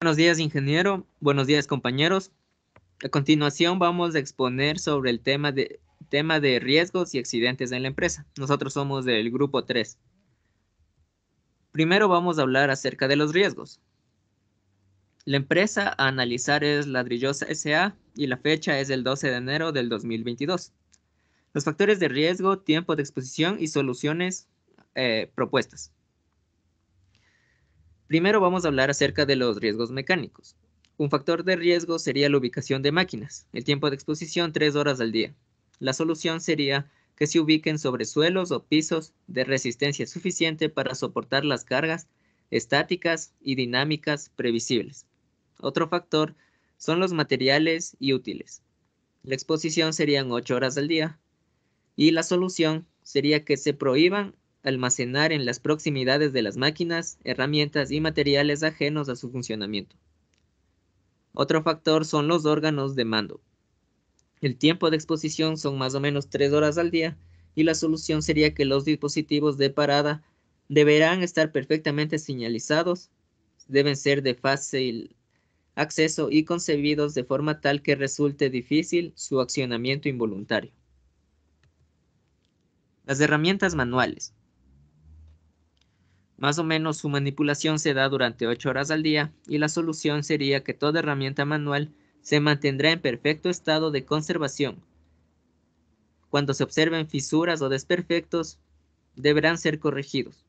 Buenos días, ingeniero. Buenos días, compañeros. A continuación vamos a exponer sobre el tema de riesgos y accidentes en la empresa. Nosotros somos del grupo 3. Primero vamos a hablar acerca de los riesgos. La empresa a analizar es Ladrillosa S.A. y la fecha es el 12 de enero del 2022. Los factores de riesgo, tiempo de exposición y soluciones propuestas. Primero vamos a hablar acerca de los riesgos mecánicos. Un factor de riesgo sería la ubicación de máquinas, el tiempo de exposición 3 horas al día. La solución sería que se ubiquen sobre suelos o pisos de resistencia suficiente para soportar las cargas estáticas y dinámicas previsibles. Otro factor son los materiales y útiles. La exposición serían 8 horas al día y la solución sería que se prohíban almacenar en las proximidades de las máquinas, herramientas y materiales ajenos a su funcionamiento. Otro factor son los órganos de mando. El tiempo de exposición son más o menos 3 horas al día y la solución sería que los dispositivos de parada deberán estar perfectamente señalizados, deben ser de fácil acceso y concebidos de forma tal que resulte difícil su accionamiento involuntario. Las herramientas manuales. Más o menos su manipulación se da durante 8 horas al día y la solución sería que toda herramienta manual se mantendrá en perfecto estado de conservación. Cuando se observen fisuras o desperfectos, deberán ser corregidos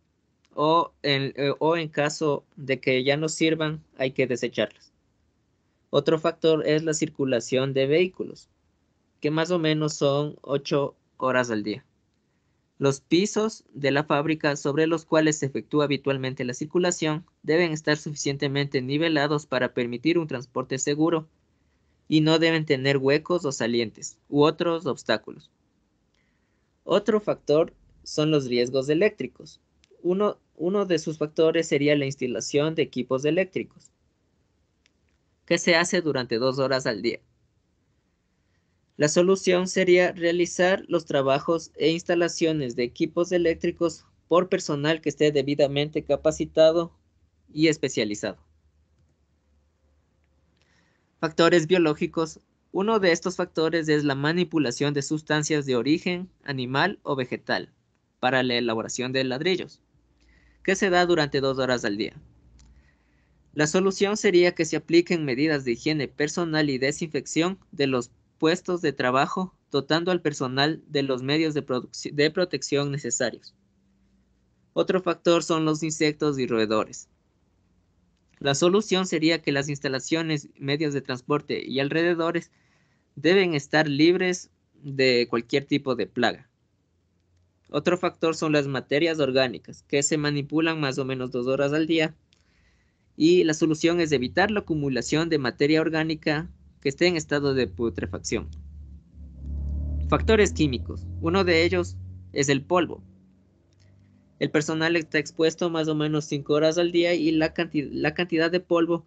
o en caso de que ya no sirvan, hay que desecharlas. Otro factor es la circulación de vehículos, que más o menos son 8 horas al día. Los pisos de la fábrica sobre los cuales se efectúa habitualmente la circulación deben estar suficientemente nivelados para permitir un transporte seguro y no deben tener huecos o salientes u otros obstáculos. Otro factor son los riesgos eléctricos. Uno de sus factores sería la instalación de equipos eléctricos, que se hace durante 2 horas al día. La solución sería realizar los trabajos e instalaciones de equipos eléctricos por personal que esté debidamente capacitado y especializado. Factores biológicos. Uno de estos factores es la manipulación de sustancias de origen animal o vegetal para la elaboración de ladrillos, que se da durante 2 horas al día. La solución sería que se apliquen medidas de higiene personal y desinfección de los puestos de trabajo, dotando al personal de los medios de protección necesarios. Otro factor son los insectos y roedores. La solución sería que las instalaciones, medios de transporte y alrededores deben estar libres de cualquier tipo de plaga. Otro factor son las materias orgánicas, que se manipulan más o menos 2 horas al día. Y la solución es evitar la acumulación de materia orgánica que esté en estado de putrefacción. Factores químicos. Uno de ellos es el polvo. El personal está expuesto más o menos 5 horas al día y la cantidad de polvo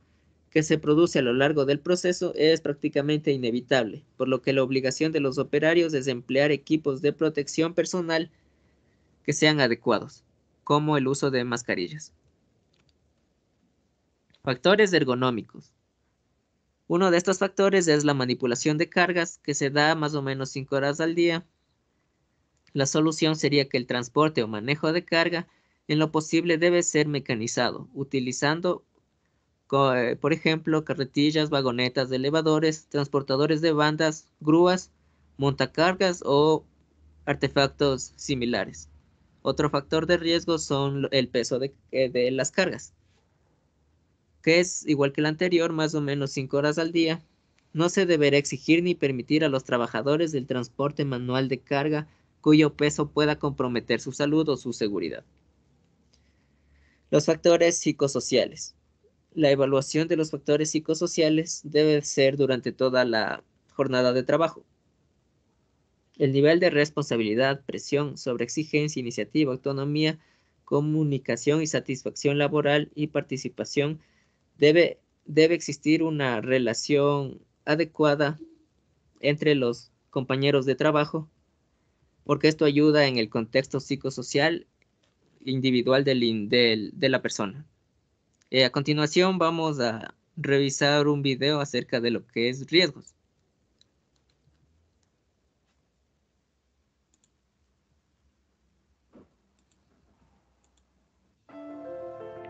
que se produce a lo largo del proceso es prácticamente inevitable, por lo que la obligación de los operarios es emplear equipos de protección personal que sean adecuados, como el uso de mascarillas. Factores ergonómicos. Uno de estos factores es la manipulación de cargas, que se da más o menos 5 horas al día. La solución sería que el transporte o manejo de carga, en lo posible, debe ser mecanizado, utilizando, por ejemplo, carretillas, vagonetas de elevadores, transportadores de bandas, grúas, montacargas o artefactos similares. Otro factor de riesgo son el peso de las cargas, que es igual que el anterior, más o menos 5 horas al día. No se deberá exigir ni permitir a los trabajadores del transporte manual de carga cuyo peso pueda comprometer su salud o su seguridad. Los factores psicosociales. La evaluación de los factores psicosociales debe ser durante toda la jornada de trabajo. El nivel de responsabilidad, presión, sobreexigencia, iniciativa, autonomía, comunicación y satisfacción laboral y participación. Debe existir una relación adecuada entre los compañeros de trabajo, porque esto ayuda en el contexto psicosocial individual de la persona. A continuación vamos a revisar un video acerca de lo que es riesgos.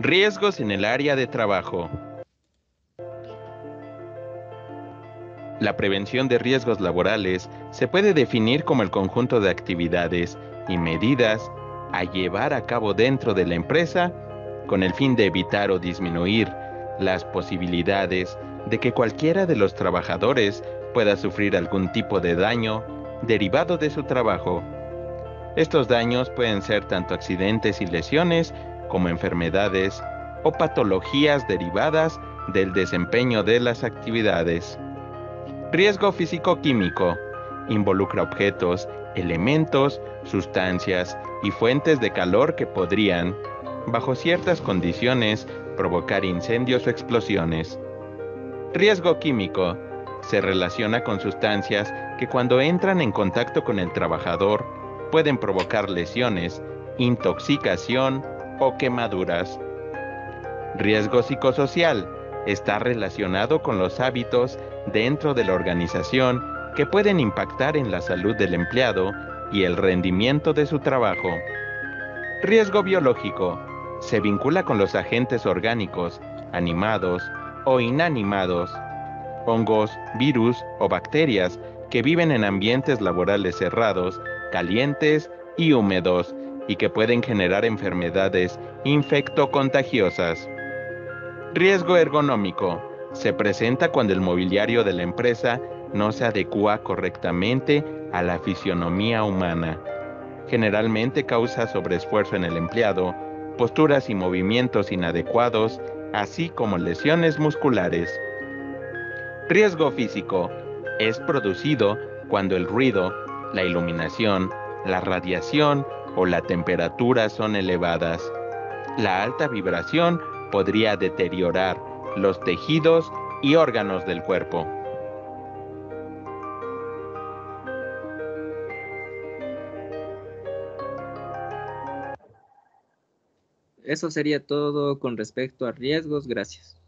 Riesgos en el área de trabajo. La prevención de riesgos laborales se puede definir como el conjunto de actividades y medidas a llevar a cabo dentro de la empresa con el fin de evitar o disminuir las posibilidades de que cualquiera de los trabajadores pueda sufrir algún tipo de daño derivado de su trabajo. Estos daños pueden ser tanto accidentes y lesiones como enfermedades o patologías derivadas del desempeño de las actividades. Riesgo físico-químico. Involucra objetos, elementos, sustancias y fuentes de calor que podrían, bajo ciertas condiciones, provocar incendios o explosiones. Riesgo químico. Se relaciona con sustancias que cuando entran en contacto con el trabajador pueden provocar lesiones, intoxicación o quemaduras. Riesgo psicosocial. Está relacionado con los hábitos dentro de la organización que pueden impactar en la salud del empleado y el rendimiento de su trabajo. Riesgo biológico. Se vincula con los agentes orgánicos, animados o inanimados, hongos, virus o bacterias que viven en ambientes laborales cerrados, calientes y húmedos y que pueden generar enfermedades infectocontagiosas. Riesgo ergonómico. Se presenta cuando el mobiliario de la empresa no se adecua correctamente a la fisionomía humana. Generalmente causa sobreesfuerzo en el empleado, posturas y movimientos inadecuados, así como lesiones musculares. Riesgo físico. Es producido cuando el ruido, la iluminación, la radiación o la temperatura son elevadas. La alta vibración podría deteriorar los tejidos y órganos del cuerpo. Eso sería todo con respecto a riesgos. Gracias.